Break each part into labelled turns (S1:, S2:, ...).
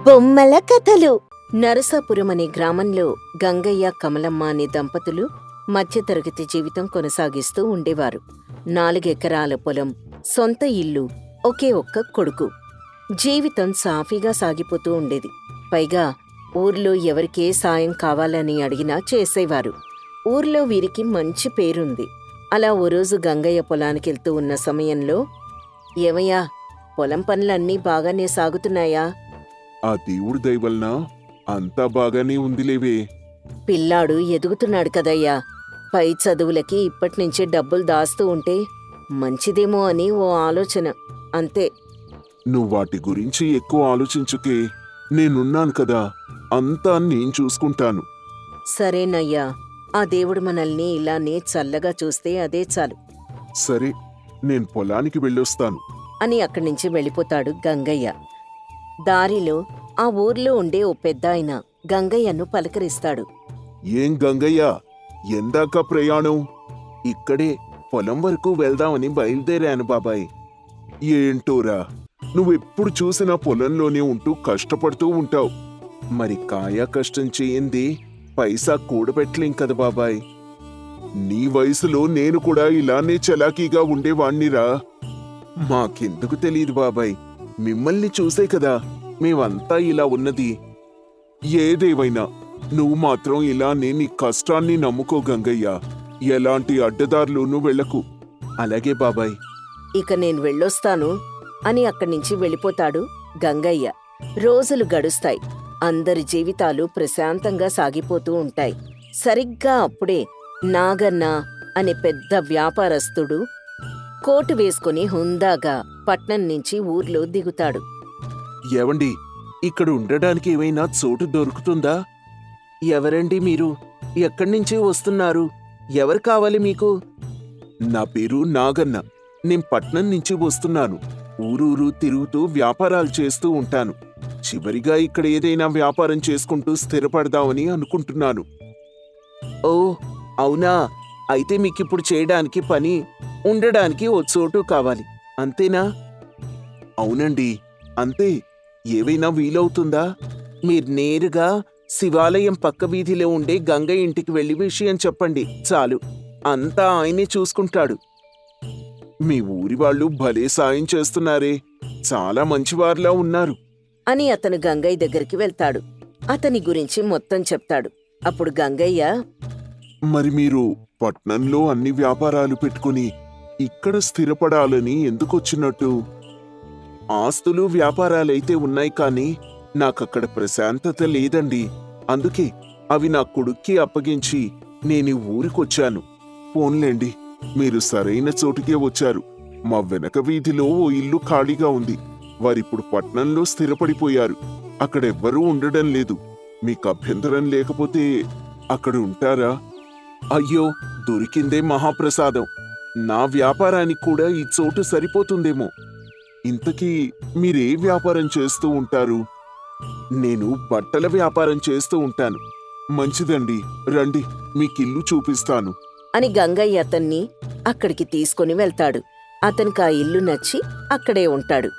S1: బొమ్మల కథలు. నరసాపురం అనే గ్రామంలో గంగయ్య, కమలమ్మ అనే దంపతులు మధ్యతరగతి జీవితం కొనసాగిస్తూ ఉండేవారు. 4 ఎకరాల పొలం, సొంత ఇల్లు, ఒకే ఒక్క కొడుకు. జీవితం సాఫీగా సాగిపోతూ ఉండేది. పైగా ఊర్లో ఎవరికే సాయం కావాలని అడిగినా చేసేవారు. ఊర్లో వీరికి మంచి పేరుంది. అలా ఓ రోజు గంగయ్య పొలానికెళ్తూ ఉన్న సమయంలో, ఏమయ్యా, పొలం పనులన్నీ బాగానే సాగుతున్నాయా?
S2: ఆ దేవుడి దయవలన అంతా బాగానే ఉందిలేవే.
S1: పిల్లాడు ఎదుగుతున్నాడు కదయ్యా. పై చదువులకి ఇప్పటినుంచే డబ్బులు దాస్తూ ఉంటే మంచిదేమో అని ఓ ఆలోచన, అంతే.
S2: నువ్వు వాటి గురించి ఎక్కువ ఆలోచించుకే. నేనున్నాను కదా, అంతా నేను చూసుకుంటాను.
S1: సరేనయ్యా, ఆ దేవుడు మనల్ని ఇలానే చల్లగా చూస్తే అదే చాలు
S2: సరే, నేను పొలానికి వెళ్ళొస్తాను
S1: అని అక్కడ్నుంచి వెళ్ళిపోతాడు గంగయ్య. దారిలో ఆ ఊర్లో ఉండే ఓ పెద్దాయన గంగయ్యను పలకరిస్తాడు.
S2: ఏం గంగయ్య, ఎందాక ప్రయాణం? ఇక్కడే పొలం వరకు వెళ్దామని బయలుదేరాను బాబాయ్. ఏంటోరా, నువ్వెప్పుడు చూసినా పొలంలోనే ఉంటూ కష్టపడుతూ ఉంటావు. మరి కాయా కష్టం చేయింది పైసా కూడబెట్టలేం కదా బాబాయ్. నీ వయసులో నేను కూడా ఇలానే చలాకీగా ఉండేవాణ్ణిరా. మాకెందుకు తెలియదు బాబాయ్, మిమ్మల్ని చూసే కదా మేమంతా ఇలా ఉన్నది. ఏదేవైనా నువ్వు మాత్రం ఇలానే నీ కష్టాన్ని నమ్ముకో గంగయ్య. ఎలాంటి అడ్డదారులోనూ వెళ్ళకు. అలాగే బాబాయ్.
S1: ఇక నేను వెళ్ళొస్తాను అని అక్కడ్నుంచి వెళ్ళిపోతాడు గంగయ్య. రోజులు గడుస్తాయి. అందరి జీవితాలు ప్రశాంతంగా సాగిపోతూ ఉంటాయి. సరిగ్గా అప్పుడే నాగన్న అనే పెద్ద వ్యాపారస్తుడు కోటు వేసుకుని హుందాగా పట్నం నుంచి ఊర్లో దిగుతాడు.
S2: ఏవండి, ఇక్కడ ఉండడానికి ఏమైనా చోటు దొరుకుతుందా?
S3: ఎవరండి మీరు? ఎక్కడ్నుంచి వస్తున్నారు? ఎవరు కావాలి మీకు?
S2: నా పేరు నాగన్న. నేను పట్నం నుంచి వస్తున్నాను. ఊరూరు తిరుగుతూ వ్యాపారాలు చేస్తూ ఉంటాను. చివరిగా ఇక్కడ ఏదైనా వ్యాపారం చేసుకుంటూ స్థిరపడదామని అనుకుంటున్నాను.
S3: ఓ అవునా, అయితే మీకిప్పుడు చేయడానికి పని, ఉండడానికి ఓ చోటు కావాలి, అంతేనా?
S2: అవునండి, అంతే. ఏవైనా వీలవుతుందా?
S3: మీరు నేరుగా శివాలయం పక్క వీధిలో ఉండే గంగయ్య ఇంటికి వెళ్ళి విషయం చెప్పండి చాలు. అంతా ఆయనే చూసుకుంటాడు.
S2: మీ ఊరి వాళ్ళు భలే సాయం చేస్తున్నారే. చాలా మంచివారిలా ఉన్నారు
S1: అని అతను గంగయ్య దగ్గరికి వెళ్తాడు. అతని గురించి మొత్తం చెప్తాడు. అప్పుడు గంగయ్య,
S2: మరి మీరు పట్నంలో అన్ని వ్యాపారాలు పెట్టుకుని ఇక్కడ స్థిరపడాలని ఎందుకొచ్చినట్టు? ఆస్తులు వ్యాపారాలైతే ఉన్నాయి, కానీ నాకక్కడ ప్రశాంతత లేదండి. అందుకే అవి నా కొడుక్కి అప్పగించి నేను ఊరికొచ్చాను. పోన్లేండి, మీరు సరైన చోటుకే వచ్చారు. మా వెనక వీధిలో ఓ ఇల్లు ఖాళీగా ఉంది. వారిప్పుడు పట్నంలో స్థిరపడిపోయారు. అక్కడెవ్వరూ ఉండడం లేదు. మీకు అభ్యంతరం లేకపోతే అక్కడ ఉంటారా?
S3: అయ్యో, దొరికిందే మహాప్రసాదం. నా వ్యాపారానికి కూడా ఈ చోటు సరిపోతుందేమో.
S2: ఇంతకీ మీరే వ్యాపారం చేస్తూ ఉంటారు?
S3: నేను బట్టల వ్యాపారం చేస్తూ ఉంటాను.
S2: మంచిదండి, రండి, మీకిల్లు చూపిస్తాను
S1: అని గంగయ్య అతన్ని అక్కడికి తీసుకుని వెళ్తాడు. అతనికి ఆ ఇల్లు నచ్చి అక్కడే ఉంటాడు.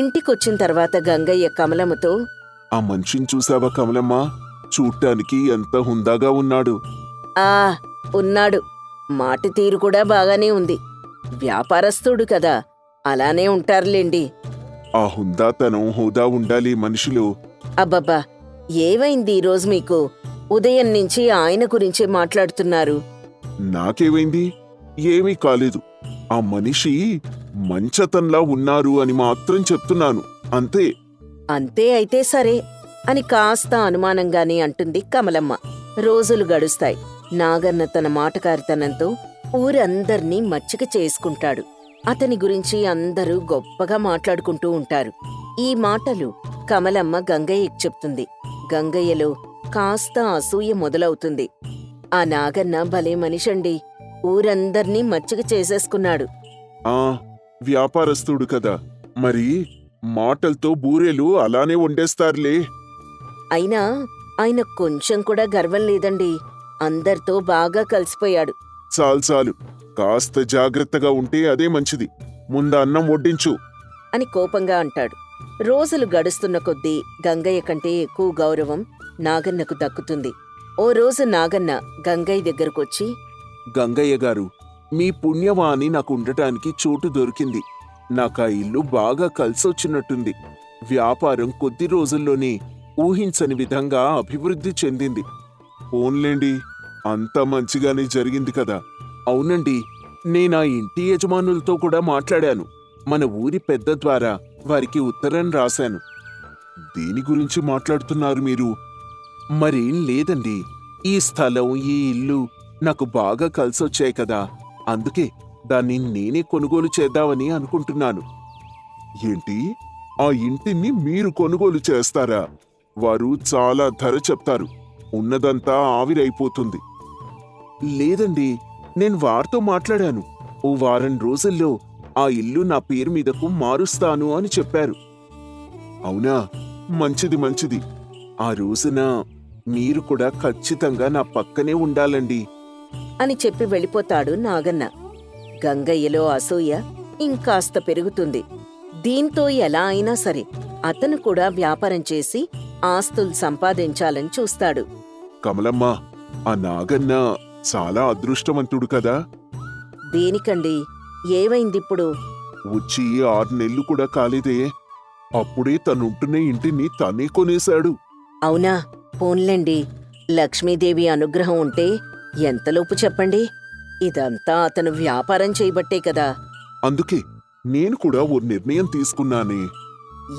S1: ఇంటికొచ్చిన తర్వాత గంగయ్య కమలమ్మతో,
S2: ఆ మనిషిని చూసావా కమలమ్మ? చూడ్డానికి ఎంత హుందాగా ఉన్నాడు.
S1: ఆ ఉన్నాడు, మాట తీరు కూడా బాగానే ఉంది. వ్యాపారస్తుడు కదా, అలానే ఉంటారులేండి.
S2: ఆ హుందాతనం, హోదా ఉండాలి మనిషిలో.
S1: అబ్బబ్బా, ఏవైంది ఈరోజు మీకు? ఉదయం నుంచి ఆయన గురించే మాట్లాడుతున్నారు.
S2: నాకేమైంది? ఏమీ కాలేదు. ఆ మనిషి మంచతన్లా ఉన్నారు అని మాత్రం చెప్తున్నాను, అంతే.
S1: అంతే అయితే సరే అని కాస్త అనుమానంగానే అంటుంది కమలమ్మ. రోజులు గడుస్తాయి. నాగన్న తన మాటకారితనంతో ఊరందర్నీ మచ్చిక చేసుకుంటాడు. అతని గురించి అందరూ గొప్పగా మాట్లాడుకుంటూ ఉంటారు. ఈ మాటలు కమలమ్మ గంగయ్యకి చెప్తుంది. గంగయ్యలో కాస్త అసూయ మొదలవుతుంది. ఆ నాగన్న భలే మనిషండి, ఊరందర్నీ మచ్చిక చేసేసుకున్నాడు.
S2: ఆ వ్యాపారస్తుడు కదా, మరి మాటలతో బూరెలు అలానే వండేస్తారులే.
S1: అయినా ఆయన కొంచెం కూడా గర్వం లేదండి. అందరితో బాగా కలిసిపోయాడు.
S2: చాలు, కాస్త జాగ్రత్తగా ఉంటే అదే మంచిది. ముందు అన్నం వడ్డించు
S1: అని కోపంగా అంటాడు. రోజులు గడుస్తున్న కొద్దీ గంగయ్య కంటే ఎక్కువ గౌరవం నాగన్నకు దక్కుతుంది. ఓ రోజు నాగన్న గంగయ్య దగ్గరకొచ్చి,
S3: గంగయ్య గారు, మీ పుణ్యవాణి నాకు ఉండటానికి చోటు దొరికింది. నాకా ఇల్లు బాగా కలిసొచ్చినట్టుంది. వ్యాపారం కొద్ది రోజుల్లోనే ఊహించని విధంగా అభివృద్ధి చెందింది.
S2: ఓన్లేండి, అంతా మంచిగానే జరిగింది కదా.
S3: అవునండి, నేనా ఇంటి యజమానులతో కూడా మాట్లాడాను. మన ఊరి పెద్ద ద్వారా వారికి ఉత్తరం రాశాను.
S2: దేని గురించి మాట్లాడుతున్నారు మీరు?
S3: మరేం లేదండి, ఈ స్థలం, ఈ ఇల్లు నాకు బాగా కలిసొచ్చాయి కదా, అందుకే దాన్ని నేనే కొనుగోలు చేద్దామని అనుకుంటున్నాను.
S2: ఏంటి, ఆ ఇంటిని మీరు కొనుగోలు చేస్తారా? వారు చాలా ధర చెప్తారు, ఉన్నదంతా ఆవిరైపోతుంది.
S3: లేదండి, నేను వారితో మాట్లాడాను. ఓ వారం రోజుల్లో ఆ ఇల్లు నా పేరు మీదకు మారుస్తాను అని చెప్పారు.
S2: అవునా? మంచిది మంచిది.
S3: ఆ రోజున మీరు కూడా ఖచ్చితంగా నా పక్కనే ఉండాలండి.
S1: అని చెప్పి వెళ్ళిపోతాడు నాగన్న. గంగయ్యలో అసూయ ఇంకాస్త పెరుగుతుంది. దీంతో ఎలా అయినా సరే అతను కూడా వ్యాపారం చేసి ఆస్తులు సంపాదించాలని చూస్తాడు.
S2: కమలమ్మ, ఆ నాగన్న చాలా అదృష్టవంతుడు కదా.
S1: దేనికండి, ఏవైందిప్పుడు?
S2: వచ్చి 6 నెలలు కూడా కాలేదే, అప్పుడే తనుంటున్న ఇంటిని తనే కొనేశాడు.
S1: అవునా? పోన్లేండి, లక్ష్మీదేవి అనుగ్రహం ఉంటే ఎంతలోపు చెప్పండి. ఇదంతా అతను వ్యాపారం చేయబట్టే కదా.
S2: అందుకే నేను కూడా ఓ నిర్ణయం తీసుకున్నానే.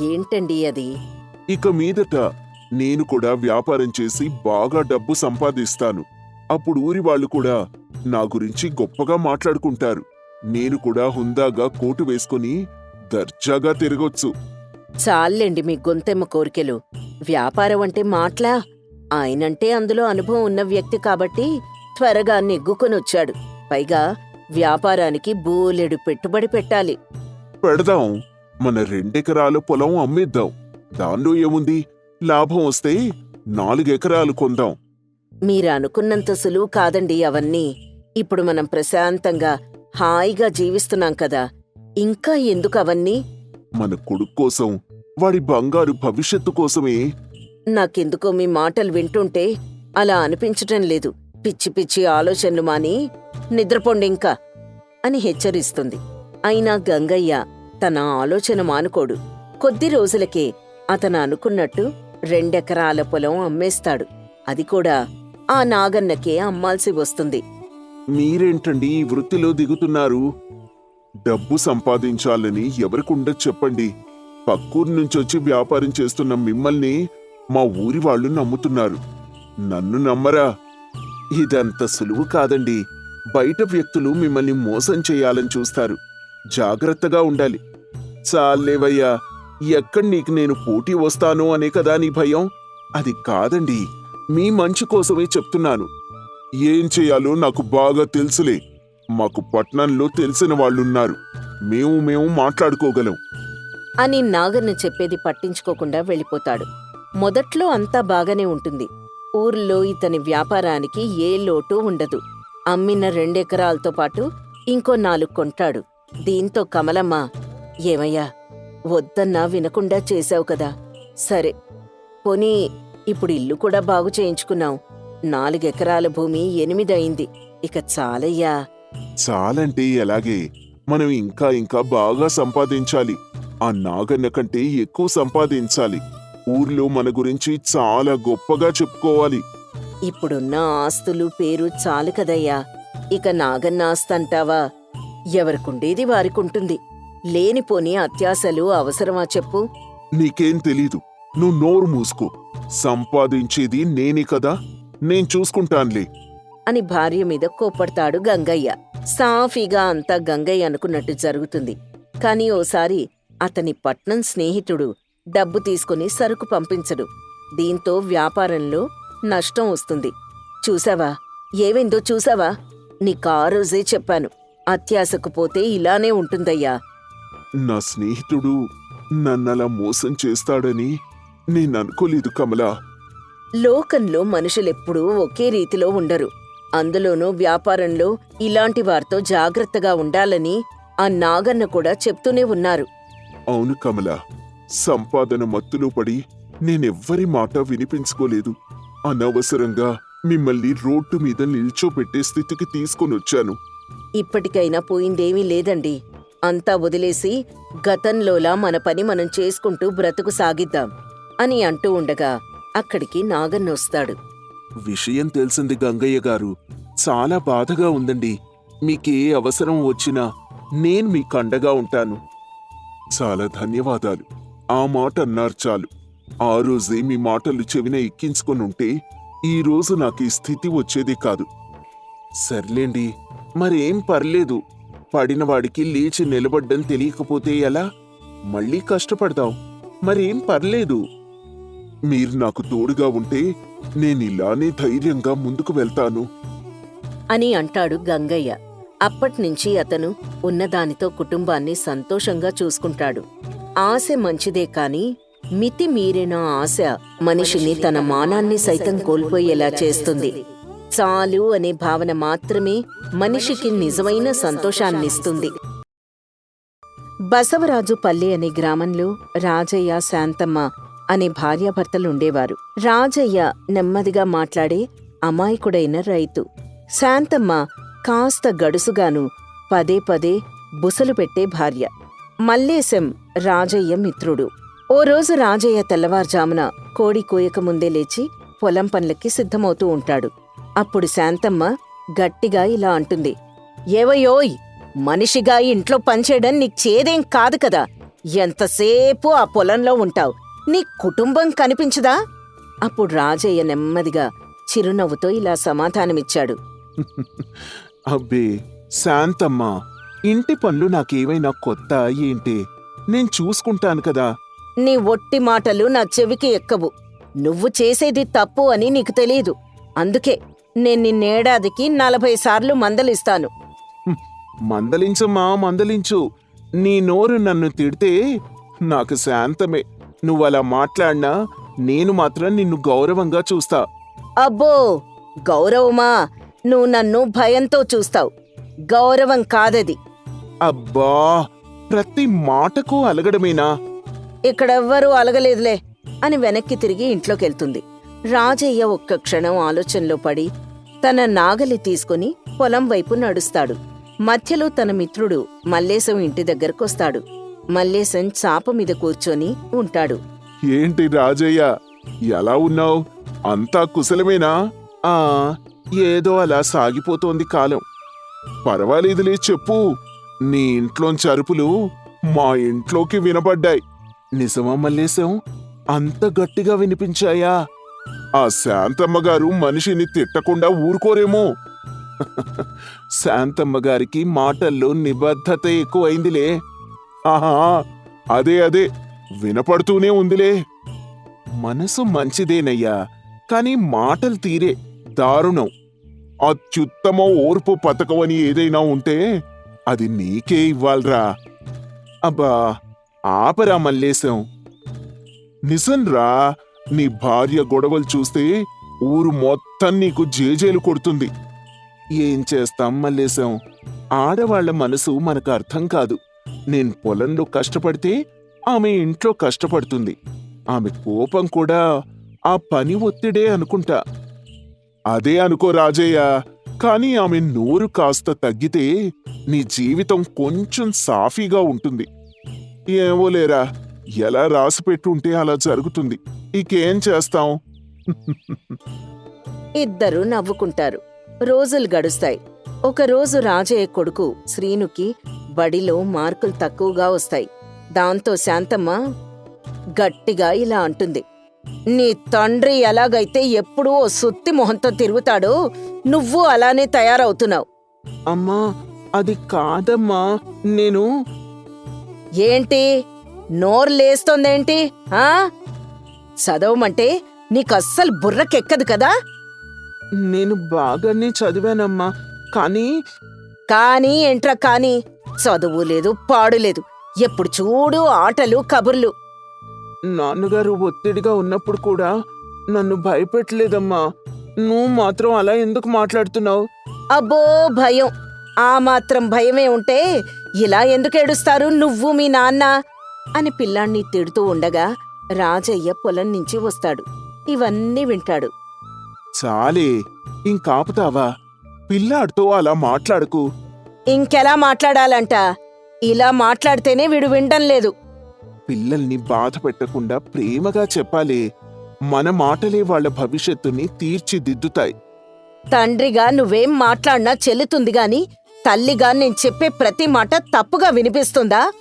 S1: ఏంటండి అది?
S2: ఇక మీదట నేను కూడా వ్యాపారం చేసి బాగా డబ్బు సంపాదిస్తాను. అప్పుడు ఊరి వాళ్ళు కూడా నా గురించి గొప్పగా మాట్లాడుకుంటారు. నేను కూడా హుందాగా కోటు వేసుకుని దర్జాగా తిరగొచ్చు.
S1: చాలండి మీ గొంతెమ్మ కోరికెలు. వ్యాపారం అంటే మాట్లా? ఆయనంటే అందులో అనుభవం ఉన్న వ్యక్తి కాబట్టి త్వరగా నెగ్గుకొనొచ్చాడు. పైగా వ్యాపారానికి బోలెడు పెట్టుబడి పెట్టాలి.
S2: పెడదాం, మన 2 ఎకరాల పొలం అమ్మేద్దాం. దానిలో ఏముంది, లాభం వస్తే 4 ఎకరాలు కొందాం.
S1: మీరనుకున్నంత సులువు కాదండి అవన్నీ. ఇప్పుడు మనం ప్రశాంతంగా హాయిగా జీవిస్తున్నాం కదా, ఇంకా ఎందుకు అవన్నీ?
S2: మన కొడుకు కోసం, వాడి బంగారు భవిష్యత్తు కోసమే.
S1: నాకెందుకో మీ మాటలు వింటుంటే అలా అనిపించటం లేదు. పిచ్చి పిచ్చి ఆలోచనలు మాని నిద్రపోండింకా అని హెచ్చరిస్తుంది. అయినా గంగయ్య తన ఆలోచన మానుకోడు. కొద్ది రోజులకే అతను అనుకున్నట్టు 2 ఎకరాల పొలం అమ్మేస్తాడు. అది కూడా ఆ నాగన్నకే అమ్మాల్సి వస్తుంది.
S3: మీరేంటండి ఈ వృత్తిలో దిగుతున్నారు?
S2: డబ్బు సంపాదించాలని ఎవరికుండ చెప్పండి. పక్కూరు నుంచొచ్చి వ్యాపారం చేస్తున్న మిమ్మల్ని మా ఊరి వాళ్ళు నమ్ముతున్నారు. నన్ను నమ్మరా?
S3: ఇదంత సులువు కాదండి. బయట వ్యక్తులు మిమ్మల్ని మోసం చేయాలని చూస్తారు. జాగ్రత్తగా ఉండాలి. చాలేవయ్యా, ఎక్కడ నీకు నేను పోటీ వస్తాను అనే కదా నీ భయం? అది కాదండి, మీ మంచి కోసమే చెప్తున్నాను.
S2: ఏం చేయాలో నాకు బాగా తెలుసులే. మాకు పట్నంలో తెలిసిన వాళ్ళున్నారు. మేము మాట్లాడుకోగలం
S1: అని నాగన్న చెప్పేది పట్టించుకోకుండా వెళ్ళిపోతాడు. మొదట్లో అంతా బాగానే ఉంటుంది. ఊర్లో ఇతని వ్యాపారానికి ఏ లోటు ఉండదు. అమ్మిన 2 ఎకరాలతో పాటు ఇంకో 4 కొంటాడు. దీంతో కమలమ్మ, ఏమయ్యా, వద్దన్నా వినకుండా చేశావు కదా, సరే పోనీ ఇప్పుడు ఇల్లు కూడా బాగు చేయించుకున్నాం. 4 ఎకరాల భూమి 8 అయింది. ఇక చాలయ్యా.
S2: చాలంటే ఎలాగే, మనం ఇంకా బాగా సంపాదించాలి. ఆ నాగన్న కంటే ఎక్కువ సంపాదించాలి. ఊర్లో మన గురించి చాలా గొప్పగా చెప్పుకోవాలి.
S1: ఇప్పుడున్న ఆస్తులు పేరు చాలు కదయ్యా. ఇక నాగన్న ఆస్తంటావా? ఎవరికుండేది వారికుంటుంది. లేనిపోని అత్యాశలు అవసరమా చెప్పు?
S2: నీకేం తెలీదు, నువ్వు నోరు మూసుకో. సంపాదించేది నేనే కదా, నేను చూసుకుంటాన్లే
S1: అని భార్య మీద కోప్పడతాడు గంగయ్య. సాఫీగా అంతా గంగయ్య అనుకున్నట్టు జరుగుతుంది. కాని ఓసారి అతని పట్నం స్నేహితుడు డబ్బు తీసుకుని సరుకు పంపించడు. దీంతో వ్యాపారంలో నష్టం వస్తుంది. చూసావా, ఏవైందో చూసావా? నీకా రోజే చెప్పాను, అత్యాశకు పోతే ఇలానే ఉంటుందయ్యా.
S2: నా స్నేహితుడు నన్నలా మోసం చేస్తాడని నేననుకోలేదు కమలా.
S1: లోకంలో మనుషులెప్పుడూ ఒకే రీతిలో ఉండరు. అందులోనూ వ్యాపారంలో ఇలాంటి వారితో జాగ్రత్తగా ఉండాలని ఆ నాగన్న కూడా చెప్తూనే ఉన్నారు.
S2: అవును కమలా, సంపాదన మత్తులో పడి నేనెవ్వరి మాట వినిపించుకోలేదు. అనవసరంగా మిమ్మల్ని రోడ్డు మీద నిల్చోపెట్టే స్థితికి తీసుకొనొచ్చాను.
S1: ఇప్పటికైనా పోయిందేమీ లేదండి. అంతా వదిలేసి గతంలోలా మన పని మనం చేసుకుంటూ బ్రతుకు సాగిద్దాం అని అంటూ ఉండగా అక్కడికి నాగన్న వస్తాడు.
S3: విషయం తెలిసింది గంగయ్య గారు. చాలా బాధగా ఉందండి. మీకే అవసరం వచ్చినా నేను మీకు అండగా ఉంటాను.
S2: చాలా ధన్యవాదాలు. ఆ మాట అన్నారు చాలు. ఆ రోజే మీ మాటలు చెవిన ఎక్కించుకొనుంటే ఈ రోజు నాకు ఈ స్థితి వచ్చేది కాదు.
S3: సర్లేండి, మరేం పర్లేదు. పడినవాడికి లేచి నిలబడ్డం తెలియకపోతే ఎలా? మళ్ళీ కష్టపడదాం. మరేం పర్లేదు.
S2: మీరు నాకు తోడుగా ఉంటే నేనిలానే ధైర్యంగా ముందుకు వెళ్తాను
S1: అని అంటాడు గంగయ్య. అప్పట్నుంచి అతను ఉన్నదానితో కుటుంబాన్ని సంతోషంగా చూసుకుంటాడు. ఆశ మంచిదే కాని మితి మీరిన ఆశ మనిషిని తన మానాన్ని సైతం కోల్పోయేలా చేస్తుంది. చాలు అనే భావన మాత్రమే మనిషికి నిజమైన సంతోషాన్నిస్తుంది. బసవరాజు పల్లె అనే గ్రామంలో రాజయ్య, శాంతమ్మ అనే భార్యాభర్తలుండేవారు. రాజయ్య నెమ్మదిగా మాట్లాడే అమాయకుడైన రైతు. శాంతమ్మ కాస్త గడుసుగాను పదే పదే బుసలు పెట్టే భార్య. మల్లేశం రాజయ్య మిత్రుడు. ఓ రోజు రాజయ్య తెల్లవారుజామున కోడి కూయకముందే లేచి పొలం పనులకి సిద్ధమవుతూ ఉంటాడు. అప్పుడు శాంతమ్మ గట్టిగా ఇలా అంటుంది. ఏవయోయ్, మనిషిగా ఇంట్లో పనిచేయడం నీకు చేదేం కాదు కదా. ఎంతసేపు ఆ పొలంలో ఉంటావు, నీ కుటుంబం కనిపించదా? అప్పుడు రాజయ్య నెమ్మదిగా చిరునవ్వుతో ఇలా సమాధానమిచ్చాడు.
S3: అబ్బే శాంతమ్మ, ఇంటి పనులు నాకేమైనా కొత్త ఏంటి? నేను చూసుకుంటాను కదా.
S1: నీ ఒట్టి మాటలు నా చెవికి ఎక్కవు. నువ్వు చేసేది తప్పు అని నీకు తెలీదు. అందుకే నేను నిన్నేడాదికి 40 సార్లు మందలిస్తాను.
S3: మందలించమ్మా, మందలించు. నీ నోరు నన్ను తిడితే నాకు శాంతమే. నువ్వలా మాట్లాడినా నేను మాత్రం నిన్ను గౌరవంగా చూస్తా.
S1: అబ్బో, గౌరవమా? నువ్వు నన్ను భయంతో చూస్తావు. గౌరవం కాదది.
S3: అబ్బా, ప్రతి మాటకు అలగడమేనా?
S1: ఇక్కడెవ్వరూ అలగలేదులే అని వెనక్కి తిరిగి ఇంట్లోకెళ్తుంది. రాజయ్య ఒక్క క్షణం ఆలోచనలో పడి తన నాగలి తీసుకుని పొలం వైపు నడుస్తాడు. మధ్యలో తన మిత్రుడు మల్లేశం ఇంటి దగ్గరకొస్తాడు. మల్లేశం చాప మీద కూర్చొని ఉంటాడు.
S2: ఏంటి రాజయ్య, ఎలా ఉన్నావు? అంతా కుశలమేనా?
S3: ఆ, ఏదో అలా సాగిపోతోంది కాలం.
S2: పర్వాలేదులే చెప్పు. నీ ఇంట్లోంచి అరుపులు మా ఇంట్లోకి వినపడ్డాయి.
S3: నిజమా మల్లేశం? అంత గట్టిగా వినిపించాయా?
S2: ఆ శాంతమ్మ గారు మనిషిని తిట్టకుండా ఊరుకోరేమో.
S3: శాంతమ్మ గారికి మాటల్లో నిబద్ధత ఎక్కువైందిలే.
S2: ఆహా, అదే వినపడుతూనే ఉందిలే.
S3: మనసు మంచిదేనయ్యా, కాని మాటలు తీరే దారుణం.
S2: అత్యుత్తమ ఓర్పు పథకం అని ఏదైనా ఉంటే అది నీకే ఇవ్వాల్రా.
S3: అబ్బా, ఆపరా మల్లేశం.
S2: నిజంరా, నీ భార్య గొడవలు చూస్తే ఊరు మొత్తం నీకు జేజేలు కొడుతుంది.
S3: ఏం చేస్తాం మల్లేశం? ఆడవాళ్ల మనసు మనకు అర్థం కాదు. నేను పొలంలో కష్టపడితే ఆమె ఇంట్లో కష్టపడుతుంది. ఆమె కోపం కూడా ఆ పని ఒత్తిడే అనుకుంటా.
S2: అదే అనుకో రాజయ్య, కాని ఆమె నోరు కాస్త తగ్గితే నీ జీవితం కొంచెం సాఫీగా ఉంటుంది. ఏవో లేరా, ఎలా రాసిపెట్టుంటే అలా జరుగుతుంది. ఇకేం చేస్తాం?
S1: ఇద్దరూ నవ్వుకుంటారు. రోజులు గడుస్తాయి. ఒకరోజు రాజయ్య కొడుకు శ్రీనుకి బడిలో మార్కులు తక్కువగా వస్తాయి. దాంతో శాంతమ్మ గట్టిగా ఇలా అంటుంది. నీ తండ్రి ఎలాగైతే ఎప్పుడూ ఓ సుత్తి మొహంతో తిరుగుతాడో నువ్వు అలానే తయారవుతున్నావు.
S3: అమ్మా, అది కాదమ్మా. నేను
S1: ఏంటి నోరు లేస్తోందేంటి? ఆ చదవమంటే నీకస్సలు బుర్రకెక్కదు కదా.
S3: నేను బాగానే చదివానమ్మా, కానీ
S1: ఏంట్రా కానీ? చదువు లేదు, పాడు లేదు. ఎప్పుడు చూడు ఆటలు, కబుర్లు.
S3: నాన్నగారు ఒత్తిడిగా ఉన్నప్పుడు కూడా నన్ను భయపెట్టలేదమ్మా. నువ్వు మాత్రం అలా ఎందుకు మాట్లాడుతున్నావు?
S1: అబ్బో, భయం. ఆ మాత్రం భయమే ఉంటే ఇలా ఎందుకు ఏడుస్తారు నువ్వు మీ నాన్న? అని పిల్లాణ్ణి తిడుతూ ఉండగా రాజయ్య పొలం నుంచి వస్తాడు. ఇవన్నీ వింటాడు.
S3: చాలే, ఇంకాపుతావా? పిల్లాడితో అలా మాట్లాడకు.
S1: ఇంకెలా మాట్లాడాలంట? ఇలా మాట్లాడితేనే వీడు వినడం లేదు.
S3: పిల్లల్ని బాధ పెట్టకుండా ప్రేమగా చెప్పాలి. మన మాటలే వాళ్ళ భవిష్యత్తుని తీర్చిదిద్దుతాయి.
S1: తండ్రిగా నువ్వేం మాట్లాడినా చెల్లుతుంది గాని తల్లిగా నేను చెప్పే ప్రతి మాట తప్పుగా వినిపిస్తుందా?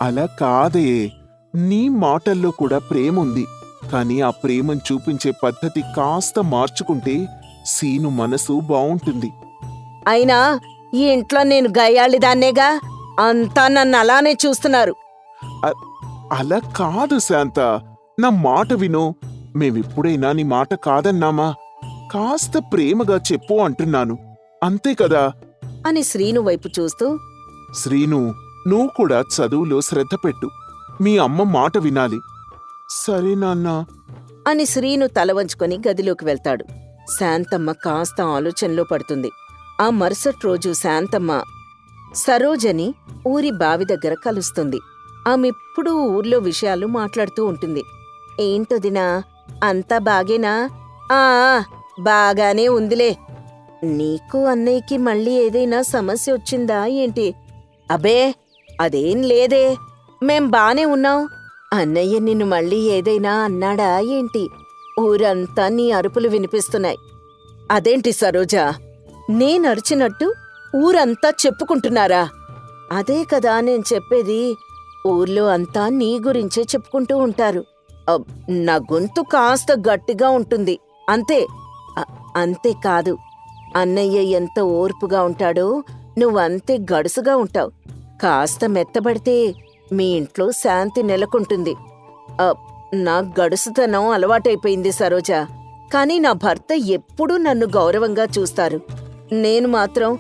S3: అలా కాదే, నీ మాటల్లో కూడా ప్రేముంది. కానీ ఆ ప్రేమను చూపించే పద్ధతి కాస్త మార్చుకుంటే సీను మనసు బావుంటుంది.
S1: అయినా ఈ ఇంట్లో నేను గయ్యాళిదాన్నేగా, అంతా నన్ను అలానే చూస్తున్నారు.
S3: అలా కాదు శాంత, నా మాట విను. మేమెప్పుడైనా నీ మాట కాదన్నామా? కాస్త ప్రేమగా చెప్పు అంటున్నాను, అంతే కదా.
S1: అని శ్రీను వైపు చూస్తూ,
S3: శ్రీను, నువ్వు కూడా చదువులో శ్రద్ధ పెట్టు. మీ అమ్మ మాట వినాలి. సరే నాన్నా.
S1: అని శ్రీను తల వంచుకొని గదిలోకి వెళ్తాడు. శాంతమ్మ కాస్త ఆలోచనలో పడుతుంది. ఆ మరుసటి రోజు శాంతమ్మ సరోజని ఊరి బావి దగ్గర కలుస్తుంది. ఆమెప్పుడూ ఊర్లో విషయాలు మాట్లాడుతూ ఉంటుంది. ఏంటొదినా, అంతా బాగేనా? ఆ బాగానే ఉందిలే. నీకు అన్నయ్యకి మళ్ళీ ఏదైనా సమస్య వచ్చిందా ఏంటి? అబే అదేం లేదే, మేం బానే ఉన్నాం. అన్నయ్య నిన్ను మళ్ళీ ఏదైనా అన్నాడా ఏంటి? ఊరంతా నీ అరుపులు వినిపిస్తున్నాయి. అదేంటి సరోజా, నేనరిచినట్టు ఊరంతా చెప్పుకుంటున్నారా? అదే కదా నేను చెప్పేది. ఊర్లో అంతా నీ గురించే చెప్పుకుంటూ ఉంటారు. నా గొంతు కాస్త గట్టిగా ఉంటుంది అంతే. అంతేకాదు, అన్నయ్య ఎంత ఓర్పుగా ఉంటాడో నువ్వంతే గడుసుగా ఉంటావు. కాస్త మెత్తబడితే మీ ఇంట్లో శాంతి నెలకొంటుంది. నా గడుసుతనం అలవాటైపోయింది సరోజా. కానీ నా భర్త ఎప్పుడూ నన్ను గౌరవంగా చూస్తారు. నేను మాత్రం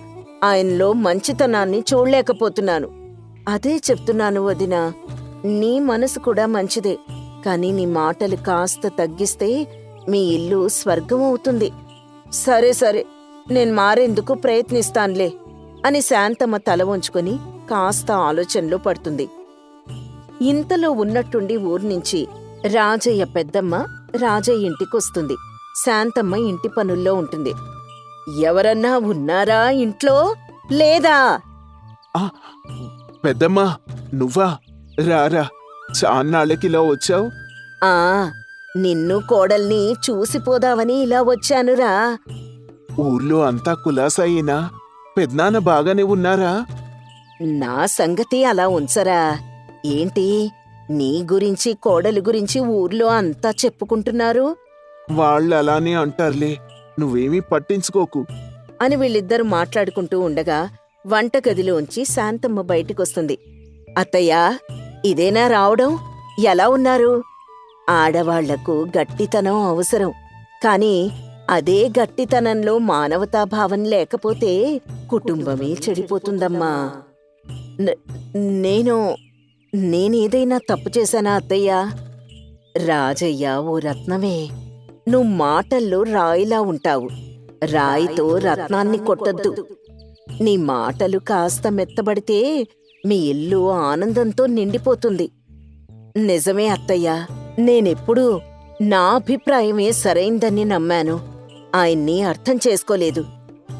S1: ఆయనలో మంచితనాన్ని చూడలేకపోతున్నాను. అదే చెప్తున్నాను వదినా, నీ మనసు కూడా మంచిదే. కానీ నీ మాటలు కాస్త తగ్గిస్తే మీ ఇల్లు స్వర్గం అవుతుంది. సరే సరే, నేను మారేందుకు ప్రయత్నిస్తాన్లే అని శాంతమ్మ తల వంచుకొని కాస్త ఆలోచనలో పడుతుంది. ఇంతలో ఉన్నట్టుండి ఊర్నించి రాజయ్య పెద్దమ్మ రాజయ్య ఇంటికొస్తుంది. శాంతమ్మ ఇంటి పనుల్లో ఉంటుంది. ఎవరన్నా ఉన్నారా ఇంట్లో లేదా?
S3: పెద్దమ్మా, నువ్వా? రారా, చాన్నాళ్ళకిలా వచ్చావు.
S1: ఆ నిన్ను కోడల్ని చూసిపోదామని ఇలా వచ్చానురా.
S3: ఊర్లో అంతా కులాసాయేనా? పెద్నాన్న బాగానే ఉన్నారా?
S1: నా సంగతి అలా ఉంచరా. ఏంటి, నీ గురించి కోడలి గురించి ఊర్లో అంతా చెప్పుకుంటున్నారు
S3: వాళ్ళు అలానే అంటారులే, నువ్వేమీ పట్టించుకోకు
S1: అని వీళ్ళిద్దరూ మాట్లాడుకుంటూ ఉండగా వంటగదిలోంచి శాంతమ్మ బయటికొస్తుంది. అత్తయ్యా, ఇదేనా రావడం? ఎలా ఉన్నారు? ఆడవాళ్లకు గట్టితనం అవసరం. కాని అదే గట్టితనంలో మానవతాభావం లేకపోతే కుటుంబమే చెడిపోతుందమ్మా. నేనేదైనా తప్పు చేశానా అత్తయ్యా? రాజయ్య ఓ రత్నమే. నువ్వు మాటల్లో రాయిలా ఉంటావు. రాయితో రత్నాన్ని కొట్టొద్దు. నీ మాటలు కాస్త మెత్తబడితే మీ ఇల్లు ఆనందంతో నిండిపోతుంది. నిజమే అత్తయ్యా, నేనెప్పుడూ నా అభిప్రాయమే సరైందని నమ్మాను. ఆయన్ని అర్థం చేసుకోలేదు.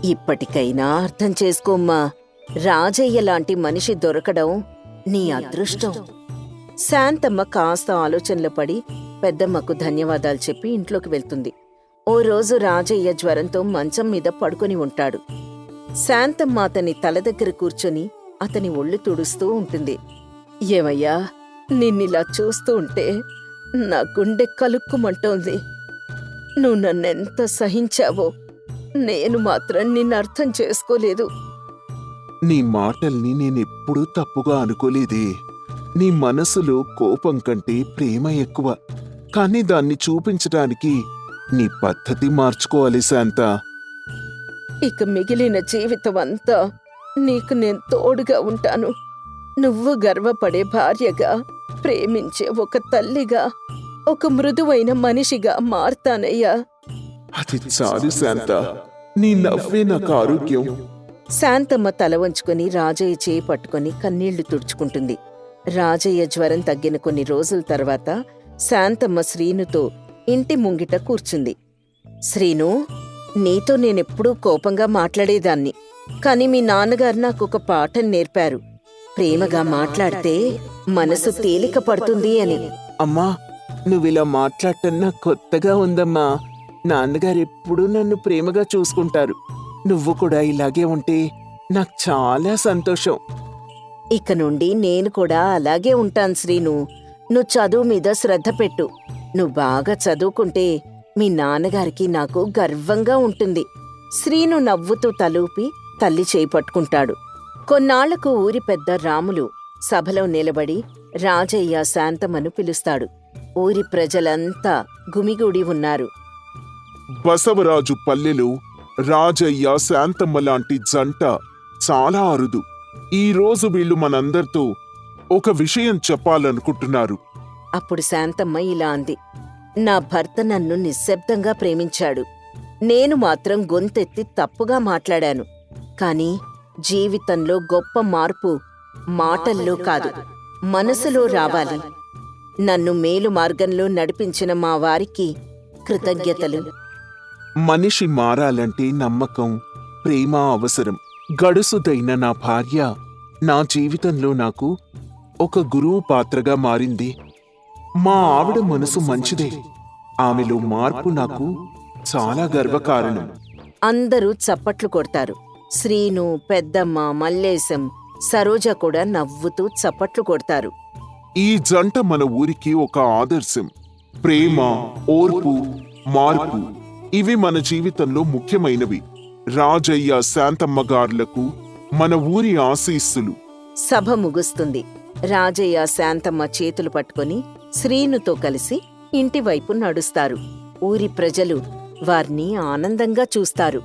S1: ఇప్పటికైనా అర్థం చేసుకోమ్మా. రాజయ్య లాంటి మనిషి దొరకడం నీ అదృష్టం. శాంతమ్మ కాస్త ఆలోచనలో పడి పెద్దమ్మకు ధన్యవాదాలు చెప్పి ఇంట్లోకి వెళ్తుంది. ఓ రోజు రాజయ్య జ్వరంతో మంచం మీద పడుకొని ఉంటాడు. శాంతమ్మ అతని తల దగ్గర కూర్చొని అతని ఒళ్ళు తుడుస్తూ ఉంటుంది. ఏమయ్యా, నిన్నిలా చూస్తూ ఉంటే నా గుండె కలుక్కుమంటోంది. నువ్వు నన్నెంత సహించావో నేను మాత్రం నిన్నర్థం చేసుకోలేదు.
S3: నీ మాటల్ని నేనెప్పుడూ తప్పుగా అనుకోలేదే. నీ మనసులో కోపం కంటే ప్రేమ ఎక్కువ. కానీ దాన్ని చూపించటానికి నీ పద్ధతి మార్చుకోవాలి శాంత.
S1: ఇక మిగిలిన జీవితం అంతా నీకు నేను తోడుగా ఉంటాను. నువ్వు గర్వపడే భార్యగా, ప్రేమించే ఒక తల్లిగా, ఒక మృదువైన మనిషిగా మార్తానయ్యా.
S3: అది చాలు శాంత, నీ నవ్వే నాకు ఆరోగ్యం.
S1: శాంతమ్మ తల వంచుకొని రాజయ్య చేయి పట్టుకొని కన్నీళ్లు తుడుచుకుంటుంది. రాజయ్య జ్వరం తగ్గిన కొన్ని రోజుల తర్వాత శాంతమ్మ శ్రీనుతో ఇంటి ముంగిట కూర్చుంది. శ్రీను, నీతో నేనెప్పుడూ కోపంగా మాట్లాడేదాన్ని. కాని మీ నాన్నగారు నాకొక పాఠం నేర్పారు. ప్రేమగా మాట్లాడితే మనసు తేలిక పడుతుంది అని.
S3: అమ్మా, నువ్విలా మాట్లాడటం నాకు కొత్తగా ఉందమ్మా. నాన్నగారు ఎప్పుడూ నన్ను ప్రేమగా చూసుకుంటారు. నువ్వు కూడా ఇలాగే ఉంటే నాకు చాలా సంతోషం.
S1: ఇక నుండి నేను కూడా అలాగే ఉంటాను శ్రీను. నువ్వు చదువు మీద శ్రద్ధ పెట్టు. నువ్వు బాగా చదువుకుంటే మీ నాన్నగారికి నాకు గర్వంగా ఉంటుంది. శ్రీను నవ్వుతూ తలూపి తల్లి చేయి పట్టుకుంటాడు. కొన్నాళ్లకు ఊరి పెద్ద రాములు సభలో నిలబడి రాజయ్య శాంతమ్మను పిలుస్తాడు. ఊరి ప్రజలంతా గుమిగూడి ఉన్నారు.
S2: బసవరాజు పల్లెలో రాజయ్య శాంతమ్మ లాంటి జంట చాలా అరుదు. ఈ రోజు వీళ్ళు మనందరితో ఒక విషయం చెప్పాలనుకుంటున్నారు.
S1: అప్పుడు శాంతమ్మ ఇలా అంది. నా భర్త నన్ను నిశ్శబ్దంగా ప్రేమించాడు. నేను మాత్రం గొంతెత్తి తప్పుగా మాట్లాడాను. కాని జీవితంలో గొప్ప మార్పు మాటల్లో కాదు, మనసులో రావాలి. నన్ను మేలు మార్గంలో నడిపించిన మా వారికి కృతజ్ఞతలు.
S3: మనిషి మారాలంటే నమ్మకం, ప్రేమ అవసరం. గడుసుదైన నా భార్య నా జీవితంలో నాకు ఒక గురువు పాత్రగా మారింది. మా ఆవిడ మనసు మంచిదే. ఆమెలో మార్పు నాకు చాలా గర్వకారణం.
S1: అందరూ చప్పట్లు కొడతారు. శ్రీను, పెద్దమ్మ, మల్లేశం, సరోజ కూడా నవ్వుతూ చప్పట్లు కొడతారు.
S2: ఈ జంట మన ఊరికి ఒక ఆదర్శం. ప్రేమ, ఓర్పు, మార్పు ఇవి మన జీవితంలో ముఖ్యమైనవి. రాజయ్య, శాంతమ్మ గార్లకు మన ఊరి ఆశీస్సులు.
S1: సభ ముగుస్తుంది. రాజయ్య శాంతమ్మ చేతులు పట్టుకొని శ్రీనుతో కలిసి ఇంటివైపు నడుస్తారు. ఊరి ప్రజలు వారిని ఆనందంగా చూస్తారు.